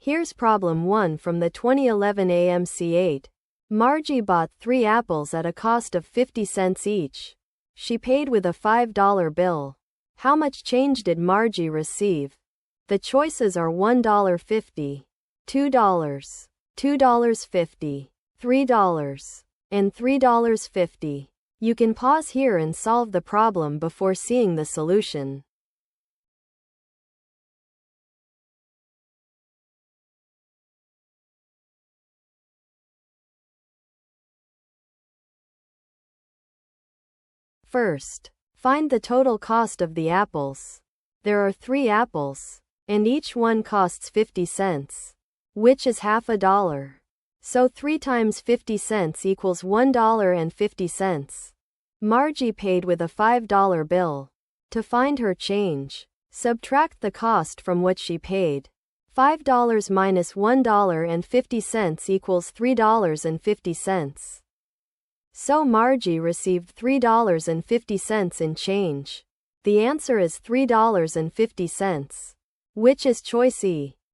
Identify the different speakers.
Speaker 1: Here's problem 1 from the 2011 AMC 8. Margie bought 3 apples at a cost of 50 cents each. She paid with a $5 bill. How much change did Margie receive? The choices are $1.50, $2, $2.50, $3, and $3.50. You can pause here and solve the problem before seeing the solution. First, find the total cost of the apples. There are 3 apples, and each one costs 50 cents, which is half a dollar. So 3 times 50 cents equals $1.50. Margie paid with a $5 bill. To find her change, subtract the cost from what she paid. $5 minus $1.50 equals $3.50. So Margie received $3.50 in change. The answer is $3.50. Which is choice E?